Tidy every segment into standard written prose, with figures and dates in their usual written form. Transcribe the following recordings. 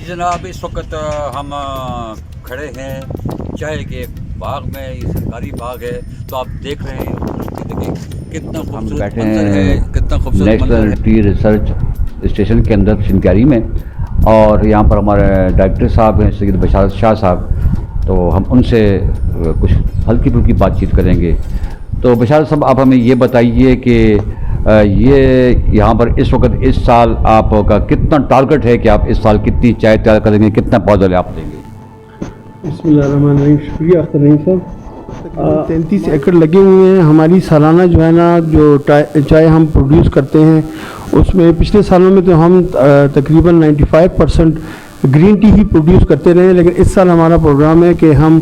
जनाब, इस वक्त हम खड़े हैं चाय के बाग में। ये सरकारी बाग है, तो आप देख रहे हैं देखिए कितना खूबसूरत मंजर है, कितना खूबसूरत मंजर नेशनल है। टी रिसर्च स्टेशन के अंदर शिनक्यारी में, और यहाँ पर हमारे डायरेक्टर साहब हैं सैयद बशारत शाह साहब, तो हम उनसे कुछ हल्की फुल्की बातचीत करेंगे। तो बशारत साहब, आप हमें ये बताइए कि ये यहाँ पर इस वक्त इस साल आपका कितना टारगेट है कि आप इस साल कितनी चाय तैयार करेंगे, कितना पौधा आप देंगे? बिस्मिल्लाहिर्रहमानिर्रहीम। शुक्रिया अख्तर रहीम साहब। 33 एकड़ लगे हुए हैं। हमारी सालाना जो है ना जो चाय हम प्रोड्यूस करते हैं, उसमें पिछले सालों में तो हम तकरीबन 95% ग्रीन टी ही प्रोड्यूस करते रहे, लेकिन इस साल हमारा प्रोग्राम है कि हम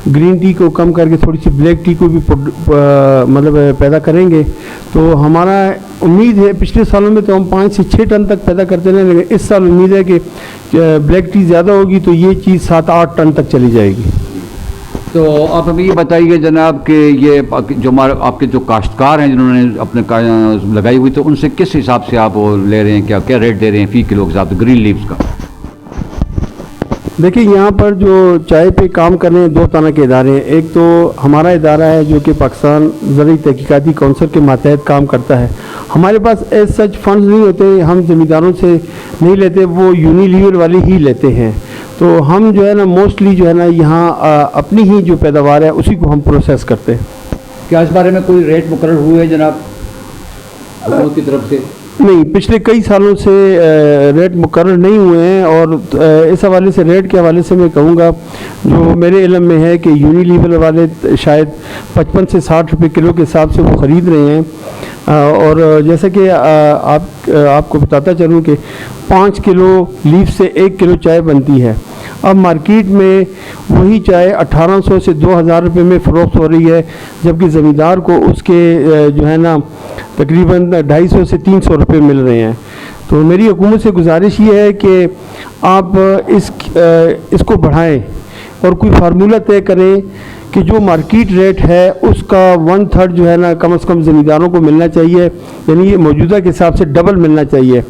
ग्रीन टी को कम करके थोड़ी सी ब्लैक टी को भी मतलब पैदा करेंगे। तो हमारा उम्मीद है, पिछले सालों में तो हम 5 से 6 टन तक पैदा करते रहे, लेकिन इस साल उम्मीद है कि ब्लैक टी ज़्यादा होगी तो ये चीज़ 7-8 टन तक चली जाएगी। तो आप हमें ये बताइए जनाब कि ये जो हमारे आपके जो काश्तकार हैं जिन्होंने अपने लगाई हुई, तो उनसे किस हिसाब से आप वो ले रहे हैं, क्या क्या रेट दे रहे हैं फ़ी किलो के हिसाब से ग्रीन लीव्स का? देखिए, यहाँ पर जो चाय पे काम कर रहे हैं 2 तरह के इदारे हैं। एक तो हमारा इदारा है जो कि पाकिस्तान ज़रूरी तहकीकाती कौंसिल के मातहत काम करता है। हमारे पास एज सच फंड्स नहीं होते, हम ज़मींदारों से नहीं लेते, वो यूनिलीवर वाले ही लेते हैं। तो हम जो है ना मोस्टली जो है ना यहाँ अपनी ही जो पैदावार है उसी को हम प्रोसेस करते हैं। क्या इस बारे में कोई रेट मुकर्रर हुए हैं जनाब हुकूमत की तरफ से? नहीं, पिछले कई सालों से रेट मुकर्रर नहीं हुए हैं, और इस हवाले से रेट के हवाले से मैं कहूँगा जो मेरे इल्म में है कि यूनिलीवर वाले शायद 55 से 60 रुपये किलो के हिसाब से वो ख़रीद रहे हैं। और जैसे कि आपको बताता चलूँ कि 5 किलो लीफ से 1 किलो चाय बनती है। अब मार्केट में वही चाय 1800 से 2000 रुपये में फ़रोख्त हो रही है, जबकि ज़मींदार को उसके जो है ना तकरीबन 250 से 300 रुपये मिल रहे हैं। तो मेरी हुकूमत से गुजारिश ये है कि आप इसको बढ़ाएं और कोई फार्मूला तय करें कि जो मार्केट रेट है उसका 1/3 जो है ना कम से कम ज़मींदारों को मिलना चाहिए, यानी ये मौजूदा के हिसाब से डबल मिलना चाहिए।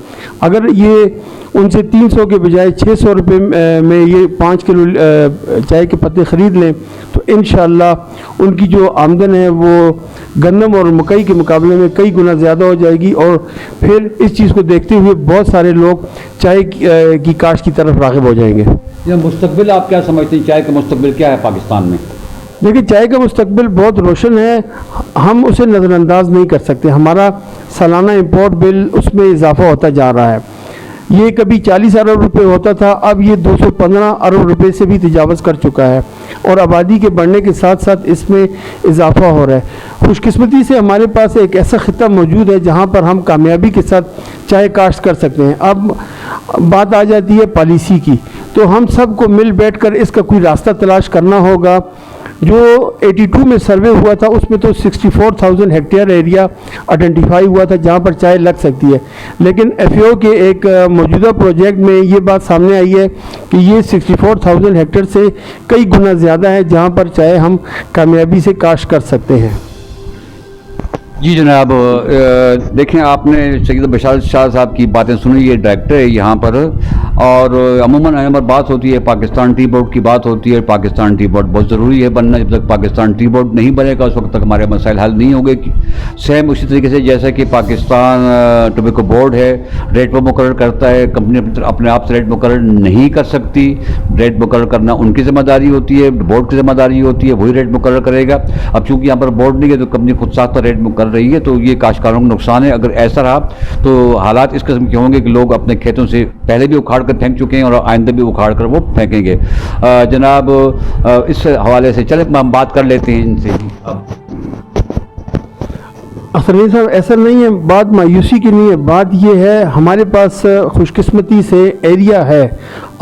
अगर ये उनसे 300 के बजाय 600 रुपये में ये 5 किलो चाय के पत्ते ख़रीद लें तो इंशाअल्लाह उनकी जो आमदन है वो गंदम और मकई के मुकाबले में कई गुना ज़्यादा हो जाएगी। और फिर इस चीज़ को देखते हुए बहुत सारे लोग चाय की काश्त की तरफ राग़िब हो जाएंगे। ये मुस्तकबिल आप क्या समझते हैं, चाय का मुस्तकबिल क्या है पाकिस्तान में? देखिए, चाय का मुस्तकबिल बहुत रोशन है, हम उसे नज़रअंदाज नहीं कर सकते। हमारा सालाना इंपोर्ट बिल उसमें इजाफा होता जा रहा है। ये कभी 40 अरब रुपए होता था, अब ये 215 अरब रुपए से भी तजावज़ कर चुका है, और आबादी के बढ़ने के साथ साथ इसमें इजाफा हो रहा है। खुशकिस्मती से हमारे पास एक ऐसा खिता मौजूद है जहाँ पर हम कामयाबी के साथ चाय काश्त कर सकते हैं। अब बात आ जाती है पॉलिसी की, तो हम सबको मिल बैठ कर इसका कोई रास्ता तलाश करना होगा। जो 82 में सर्वे हुआ था उसमें तो 64,000 हेक्टेयर एरिया आइडेंटिफाई हुआ था जहां पर चाय लग सकती है, लेकिन एफएओ के एक मौजूदा प्रोजेक्ट में ये बात सामने आई है कि ये 64,000 हेक्टेयर से कई गुना ज़्यादा है जहां पर चाय हम कामयाबी से काश्त कर सकते हैं। जी जनाब, देखें आपने सैयद बशारत शाह साहब की बातें सुनी, ये डायरेक्टर है यहाँ पर, और अमूमन यहाँ पर बात होती है पाकिस्तान टी बोर्ड की बात होती है। पाकिस्तान टी बोर्ड बहुत ज़रूरी है बनना, जब तक पाकिस्तान टी बोर्ड नहीं बनेगा उस वक्त तक हमारे मसाइल हल नहीं होंगे। सेम उसी तरीके से जैसा कि पाकिस्तान टोबैको बोर्ड है, रेट वो मुकर्रर करता है, कंपनी अपने आप से रेट मुकर्रर नहीं कर सकती। रेट मुकर्रर करना उनकी ज़िम्मेदारी होती है, बोर्ड की ज़िम्मेदारी होती है, वही रेट मुकर्रर करेगा। अब चूँकि यहाँ पर बोर्ड नहीं है तो कंपनी खुद साथ रेट मुकर्रर रही है, तो ये काश्तकारों को नुकसान है। अगर ऐसा रहा तो हालात इस किस्म के होंगे कि लोग अपने खेतों से पहले भी उखाड़ कर फेंक चुके हैं और आइंदा भी उखाड़ कर वो फेंकेंगे। जनाब, इस हवाले से चले हम बात कर लेते हैं इनसे। अफसर साहब, ऐसा नहीं है, बात मायूसी की नहीं है, बात ये है हमारे पास खुशकिस्मती से एरिया है।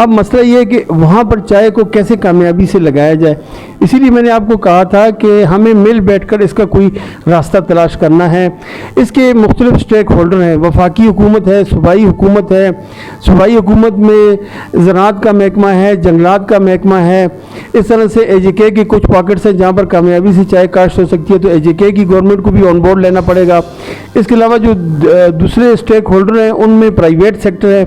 अब मसला ये है कि वहाँ पर चाय को कैसे कामयाबी से लगाया जाए, इसीलिए मैंने आपको कहा था कि हमें मिल बैठकर इसका कोई रास्ता तलाश करना है। इसके मुख्तलिफ स्टेक होल्डर हैं, वफाकी हुकूमत है, सूबाई हुकूमत है। सूबाई हुकूमत में ज़राअत का महकमा है, जंगलात का महकमा है, इस तरह से AJK की कुछ पॉकेट्स हैं जहाँ पर कामयाबी से चाय काश्त हो सकती है, तो AJK की गवर्नमेंट को भी ऑन बोर्ड लेना पड़ेगा। इसके अलावा जो दूसरे स्टेक होल्डर हैं उनमें प्राइवेट सेक्टर है,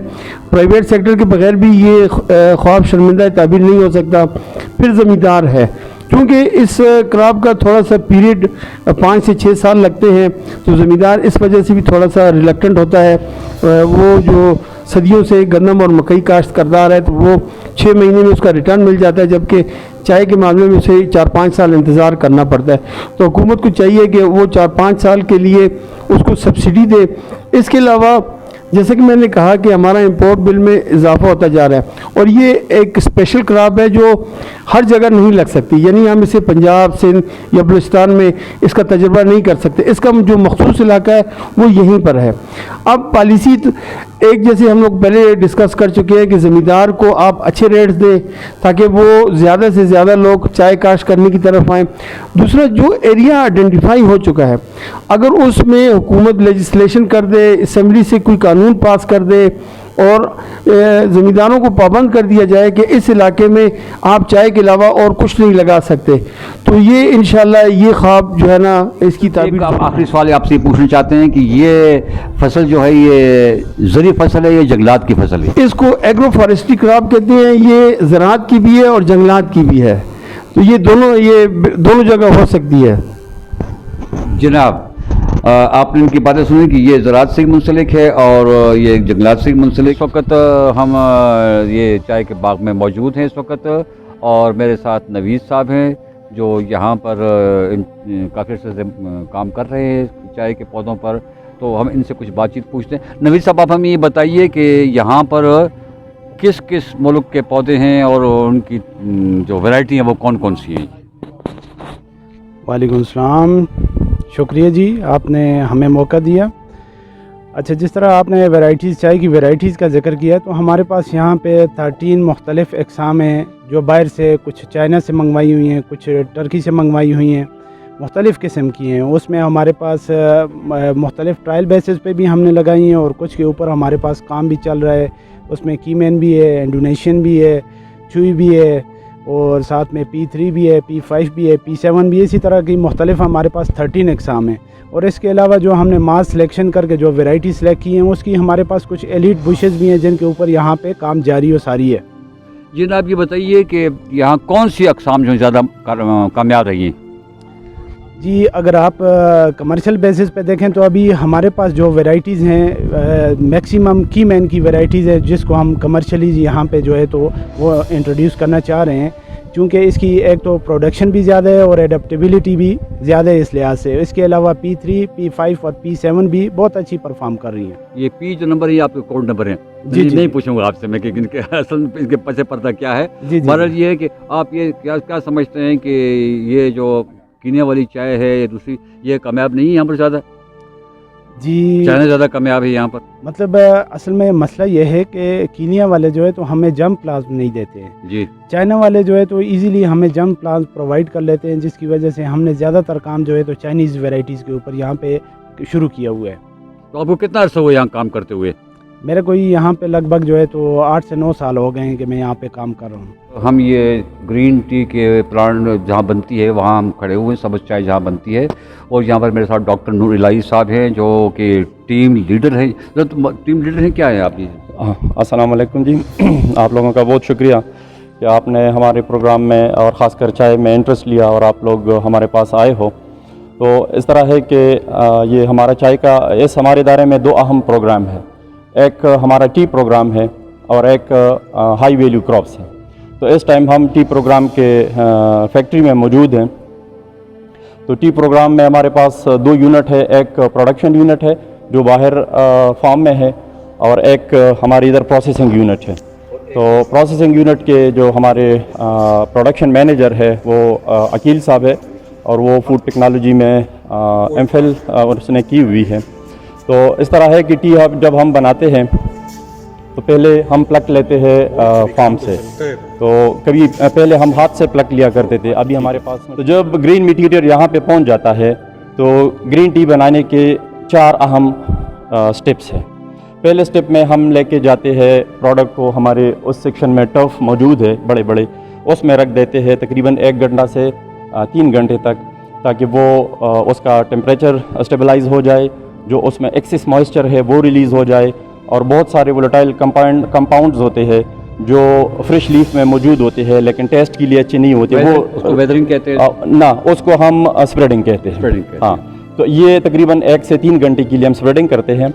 प्राइवेट सेक्टर के बगैर भी ये ख्वाब शर्मिंदा ताबीर नहीं हो सकता। फिर ज़मींदार है, क्योंकि इस क्रॉप का थोड़ा सा पीरियड 5 से 6 साल लगते हैं, तो ज़मींदार इस वजह से भी थोड़ा सा रिलक्टेंट होता है। वो जो सदियों से गंदम और मकई काश्त करता रहा है, तो वो 6 महीने में उसका रिटर्न मिल जाता है, जबकि चाय के मामले में उसे 4-5 साल इंतज़ार करना पड़ता है। तो हुकूमत को चाहिए कि वो 4-5 साल के लिए उसको सब्सिडी दे। इसके अलावा जैसे कि मैंने कहा कि हमारा इंपोर्ट बिल में इजाफा होता जा रहा है, और ये एक स्पेशल क्रॉप है जो हर जगह नहीं लग सकती, यानी हम इसे पंजाब, सिंध या बलूचिस्तान में इसका तजुर्बा नहीं कर सकते। इसका जो मखसूस इलाका है वो यहीं पर है। अब पॉलिसी एक जैसे हम लोग पहले डिस्कस कर चुके हैं कि ज़मींदार को आप अच्छे रेट्स दें ताकि वो ज़्यादा से ज़्यादा लोग चाय काश्त करने की तरफ आएँ। दूसरा, जो एरिया आइडेंटिफाई हो चुका है, अगर उसमें हुकूमत लेजिस्लेशन कर दे, असम्बली से कोई कानून पास कर दे और ज़मींदारों को पाबंद कर दिया जाए कि इस इलाके में आप चाय के अलावा और कुछ नहीं लगा सकते, तो ये इंशाल्लाह ये ख्वाब जो है ना इसकी ताबीर। आप आखिरी सवाल आपसे पूछना चाहते हैं कि ये फसल जो है ये ज़री फसल है या जंगलात की फसल है? इसको एग्रो फॉरेस्ट्री क्रॉप कहते हैं। ये ज़राअत की भी है और जंगलात की भी है, तो ये दोनों जगह हो सकती है। जनाब, आपने इनकी बातें सुनी कि ये ज़राअत से मुंसलिक है और ये जंगलात से मुंसलिक। इस वक्त हम ये चाय के बाग में मौजूद हैं इस वक्त, और मेरे साथ नवीद साहब हैं जो यहाँ पर काफ़ी अर्से से काम कर रहे हैं चाय के पौधों पर। तो हम इनसे कुछ बातचीत पूछते हैं। नवीद साहब, आप हमें ये बताइए कि यहाँ पर किस किस मुल्क के पौधे हैं और उनकी जो वैरायटी हैं वो कौन कौन सी हैं? वालेकुम सलाम, शुक्रिया जी, आपने हमें मौका दिया। अच्छा, जिस तरह आपने वैराइटीज़ चाय की वैराइटीज़ का जिक्र किया, तो हमारे पास यहाँ पे 13 मुख्तलिफ़ अक़साम हैं जो बाहर से, कुछ चाइना से मंगवाई हुई हैं, कुछ टर्की से मंगवाई हुई हैं, मुख्तलिफ़ किस्म की हैं। उसमें हमारे पास मुख्तलिफ़ ट्रायल बेसिस पे भी हमने लगाई हैं और कुछ के ऊपर हमारे पास काम भी चल रहा है। उसमें कीमैन भी है, इंडोनेशियन भी है, चुई भी है, और साथ में P3 भी है, P5 भी है, P7 भी है। इसी तरह की मुख्तलिफ हमारे पास 13 अक़साम हैं। और इसके अलावा जो हमने मास सिलेक्शन करके जो वैरायटी सेलेक्ट की हैं, उसकी हमारे पास कुछ एलिट बुशेस भी हैं जिनके ऊपर यहाँ पे काम जारी और सारी है। जनाब, ये बताइए कि यहाँ कौन सी अक़साम जो ज़्यादा कामयाब रही हैं? जी, अगर आप कमर्शियल बेसिस पे देखें तो अभी हमारे पास जो वैरायटीज़ हैं, मैक्सिमम कीमैन की वैरायटीज़ है जिसको हम कमर्शियली यहाँ पे जो है तो वो इंट्रोड्यूस करना चाह रहे हैं, क्योंकि इसकी एक तो प्रोडक्शन भी ज़्यादा है और एडेप्टेबिलिटी भी ज़्यादा है इस लिहाज से। इसके अलावा P3, P5 और P7 भी बहुत अच्छी परफॉर्म कर रही हैं। ये P जो नंबर है ये आपके कोड नंबर हैं? जी, नहीं पूछूंगा आपसे मैं कि इनके असल इसके पसे पर्दा क्या है। जी, बहरहाल ये है कि आप ये क्या समझते हैं कि ये जो कीनिया वाली चाय है या दूसरी, ये कामयाब नहीं है यहाँ पर ज़्यादा? जी, चाइना ज़्यादा कामयाब है यहाँ पर? मतलब असल में मसला ये है कि कीनिया वाले जो है तो हमें जंप प्लांट नहीं देते हैं जी। चाइना वाले जो है तो इजीली हमें जंप प्लांट प्रोवाइड कर लेते हैं, जिसकी वजह से हमने ज़्यादातर काम जो है तो चाइनीज़ वैरायटीज़ के ऊपर यहाँ पे शुरू किया हुआ है। तो आपको कितना अर्सा हुआ यहाँ काम करते हुए? मेरे को यहाँ पे लगभग जो है तो 8 से 9 साल हो गए हैं कि मैं यहाँ पे काम कर रहा हूँ। हम ये ग्रीन टी के प्लांट जहाँ बनती है वहाँ हम खड़े हुए हैं, सब्ज़ चाय जहाँ बनती है, और यहाँ पर मेरे साथ डॉक्टर नूर इलाही साहब हैं जो कि टीम लीडर हैं। टीम लीडर हैं क्या है आप जी? अस्सलाम वालेकुम जी। आप लोगों का बहुत शुक्रिया कि आपने हमारे प्रोग्राम में और ख़ासकर चाय में इंटरेस्ट लिया और आप लोग हमारे पास आए हो। तो इस तरह है कि ये हमारा चाय का इस हमारे इदारे में 2 अहम प्रोग्राम है। एक हमारा टी प्रोग्राम है और एक हाई वैल्यू क्रॉप्स है। तो इस टाइम हम टी प्रोग्राम के फैक्ट्री में मौजूद हैं। तो टी प्रोग्राम में हमारे पास 2 यूनिट है, एक प्रोडक्शन यूनिट है जो बाहर फार्म में है और एक हमारे इधर प्रोसेसिंग यूनिट है। तो प्रोसेसिंग यूनिट के जो हमारे प्रोडक्शन मैनेजर है वो अकील साहब है और वो फूड टेक्नोलॉजी में एमफिल उसने की हुई है। तो इस तरह है कि टी जब हम बनाते हैं तो पहले हम प्लक लेते हैं फार्म से। तो कभी पहले हम हाथ से प्लक लिया करते थे, अभी हमारे पास तो जब ग्रीन मटीरियल यहाँ पे पहुँच जाता है तो ग्रीन टी बनाने के 4 अहम स्टेप्स हैं। पहले स्टेप में हम लेके जाते हैं प्रोडक्ट को, हमारे उस सेक्शन में टफ मौजूद है बड़े बड़े, اس میں رکھ دیتے ہیں تقریباً 1 گھنٹہ سے 3 گھنٹے تک، تاکہ وہ اس کا ٹیمپریچر اسٹیبلائز ہو جائے، جو اس میں ایکسس موئسچر ہے وہ ریلیز ہو جائے، اور بہت سارے وولیٹائل کمپاؤنڈز ہوتے ہیں جو فریش لیف میں موجود ہوتے ہیں لیکن ٹیسٹ کے لیے اچھے نہیں ہوتے، وہ اس کو ویدرنگ کہتے ہیں نہ، اس کو ہم اسپریڈنگ کہتے ہیں۔ ہاں، تو یہ تقریباً 1 سے 3 گھنٹے کے لیے ہم اسپریڈنگ کرتے ہیں۔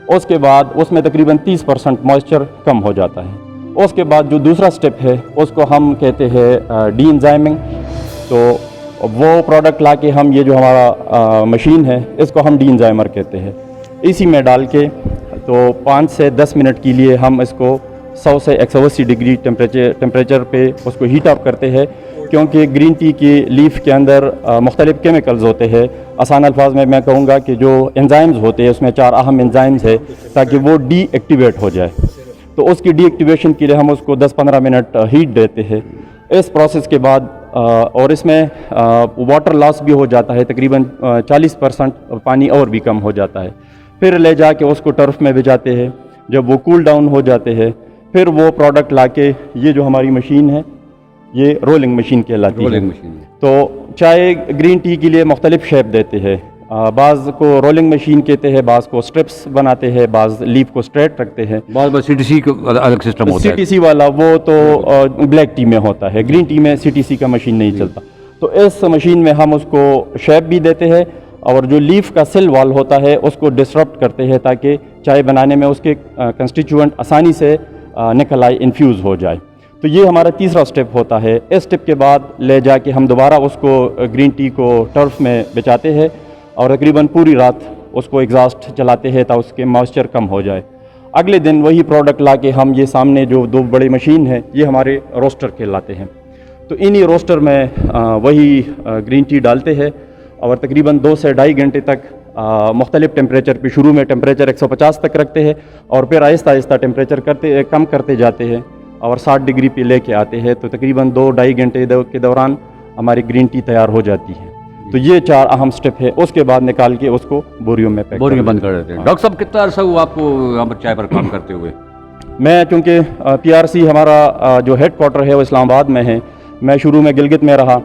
اس کے بعد اس میں تقریباً 30% موئسچر کم ہو جاتا ہے۔ اس کے بعد جو دوسرا سٹیپ ہے اس کو ہم کہتے ہیں ڈی انزائمنگ۔ تو وہ پروڈکٹ لا کے ہم، یہ جو ہمارا مشین ہے اس کو ہم ڈی انزائمر کہتے ہیں، اسی میں ڈال کے تو 5 سے 10 منٹ کے لیے ہم اس کو 100 سے 180 ڈگری ٹیمپریچر پہ اس کو ہیٹ اپ کرتے ہیں، کیونکہ گرین ٹی کی لیف کے اندر مختلف کیمیکلز ہوتے ہیں۔ آسان الفاظ میں میں کہوں گا کہ جو انزائمز ہوتے ہیں اس میں 4 اہم انزائمز ہیں، تاکہ وہ ڈی ایکٹیویٹ ہو جائے، تو اس کی ڈی ایکٹیویشن کے لیے ہم اس کو 10-15 منٹ ہیٹ دیتے ہیں۔ اس پروسیس کے بعد اور اس میں واٹر لاس بھی ہو جاتا ہے، تقریباً 40% پانی اور بھی کم ہو جاتا ہے۔ پھر لے جا کے اس کو ٹرف میں بھجاتے ہیں، جب وہ کول ڈاؤن ہو جاتے ہیں پھر وہ پروڈکٹ لا کے، یہ جو ہماری مشین ہے یہ رولنگ مشین کہلاتی ہے۔ تو چائے گرین ٹی کے لیے مختلف شیپ دیتے ہیں، بعض کو رولنگ مشین کہتے ہیں، بعض کو سٹرپس بناتے ہیں، بعض لیف کو اسٹریٹ رکھتے ہیں۔ بعض سی ٹی سی کا الگ سسٹم ہوتا ہے، سی ٹی سی والا وہ تو بلیک ٹی میں ہوتا ہے، گرین ٹی میں سی ٹی سی کا مشین نہیں چلتا۔ تو اس مشین میں ہم اس کو شیپ بھی دیتے ہیں، اور جو لیف کا سیل وال ہوتا ہے اس کو ڈسرپٹ کرتے ہیں تاکہ چائے بنانے میں اس کے کنسٹیچوئنٹ آسانی سے نکل آئے، انفیوز ہو جائے۔ تو یہ ہمارا تیسرا سٹیپ ہوتا ہے۔ اس سٹیپ کے بعد لے جا کے ہم دوبارہ اس کو گرین ٹی کو ٹرف میں بچاتے ہیں، اور تقریباً پوری رات اس کو ایگزاسٹ چلاتے ہیں تاکہ اس کے موئسچر کم ہو جائے۔ اگلے دن وہی پروڈکٹ لا کے ہم، یہ سامنے جو 2 بڑے مشین ہیں یہ ہمارے روسٹر کہلاتے ہیں، تو انہی روسٹر میں وہی گرین ٹی ڈالتے ہیں، اور تقریباً 2 سے 2.5 گھنٹے تک مختلف ٹیمپریچر پہ، شروع میں ٹیمپریچر 150 تک رکھتے ہیں، اور پھر آہستہ آہستہ ٹیمپریچر کم کرتے جاتے ہیں، اور 60 ڈگری پہ لے کے آتے ہیں۔ تو تقریباً 2-2.5 گھنٹے کے دوران ہماری گرین ٹی تیار ہو جاتی ہے۔ تو یہ 4 اہم سٹیپ ہے۔ اس کے بعد نکال کے اس کو بوریوں میں پیک بوریوں میں بند کر دیتے ہیں۔ ڈاکٹر صاحب کتنا عرصہ ہوا آپ کو یہاں پر چائے پر کام کرتے ہوئے؟ میں چونکہ پی آر سی ہمارا جو ہیڈ کوارٹر ہے وہ اسلام آباد میں ہے، میں شروع میں گلگت میں رہا،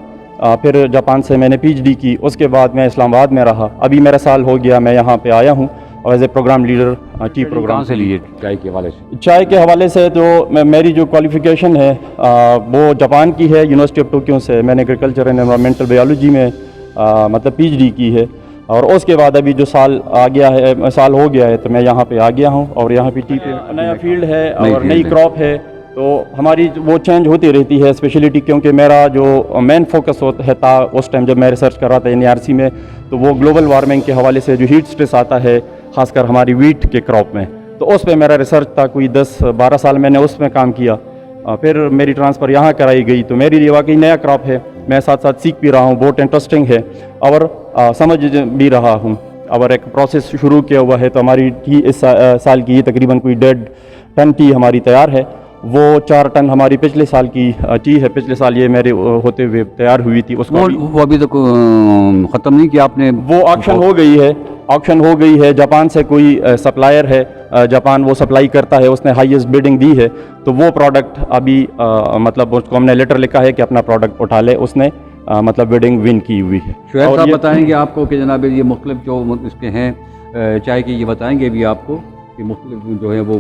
پھر جاپان سے میں نے پی ایچ ڈی کی، اس کے بعد میں اسلام آباد میں رہا، ابھی میرا سال ہو گیا میں یہاں پہ آیا ہوں، اور as a program leader chief program سے لیے چائے کے حوالے سے؟ چائے کے حوالے سے تو میری جو کوالیفیکیشن ہے وہ جاپان کی ہے، یونیورسٹی آف ٹوکیو سے میں نے ایگریکلچر اینڈ انوائرمنٹل بایولوجی میں مطلب پی ایچ ڈی کی ہے، اور اس کے بعد ابھی جو سال ہو گیا ہے تو میں یہاں پہ آ گیا ہوں، اور یہاں پہ ٹی پہ نیا فیلڈ ہے اور نئی کراپ ہے، تو ہماری وہ چینج ہوتی رہتی ہے اسپیشلٹی، کیونکہ میرا جو مین فوکس تھا اس ٹائم جب میں ریسرچ کر رہا تھا NERC میں، تو وہ گلوبل وارمنگ کے حوالے سے جو ہیٹ سٹریس آتا ہے خاص کر ہماری ویٹ کے کراپ میں، تو اس پہ میرا ریسرچ تھا، کوئی 10-12 سال میں نے اس میں کام کیا، پھر میری ٹرانسفر یہاں کرائی گئی، تو میری لیے واقعی نیا کراپ ہے، میں ساتھ ساتھ سیکھ بھی رہا ہوں، بہت انٹرسٹنگ ہے، اور سمجھ بھی رہا ہوں، اور ایک پروسیس شروع کیا ہوا ہے، تو ہماری ٹی اس سال کی تقریباً کوئی 1.5 ٹن ٹی ہماری تیار ہے، وہ 4 ٹن ہماری پچھلے سال کی ٹی ہے، پچھلے سال یہ میرے ہوتے ہوئے تیار ہوئی تھی، اس کو وہ ابھی تک ختم نہیں کیا آپ نے؟ وہ آکشن ہو گئی ہے، جاپان سے کوئی سپلائر ہے، جاپان وہ سپلائی کرتا ہے، اس نے ہائیسٹ بیڈنگ دی ہے، تو وہ پروڈکٹ ابھی مطلب اس کو ہم نے لیٹر لکھا ہے کہ اپنا پروڈکٹ اٹھا لے، اس نے مطلب بیڈنگ ون کی ہوئی ہے۔ شعیب صاحب بتائیں گے آپ کو کہ جناب یہ مختلف جو اس کے ہیں چائے کے، یہ بتائیں گے بھی آپ کو کہ مختلف جو ہے وہ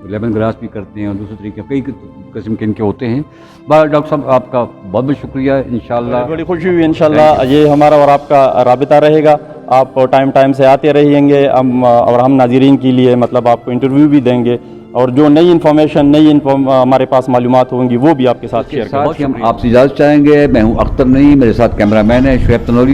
لیمن گراس بھی کرتے ہیں، اور دوسرے طریقے کئی قسم کے ان کے ہوتے ہیں۔ ڈاکٹر صاحب آپ کا بہت بہت شکریہ، انشاءاللہ بڑی خوشی ہوئی، انشاءاللہ یہ ہمارا اور آپ کا رابطہ رہے گا، آپ ٹائم سے آتے رہیں گے، اور ہم ناظرین کے لیے مطلب آپ کو انٹرویو بھی دیں گے، اور جو نئی انفارمیشن ہمارے پاس معلومات ہوں گی وہ بھی آپ کے ساتھ شیئر کریں گے۔ ہم آپ سے اجازت چاہیں گے۔ میں ہوں اختر نئی، میرے ساتھ کیمرہ مین ہے شعیب تنوری۔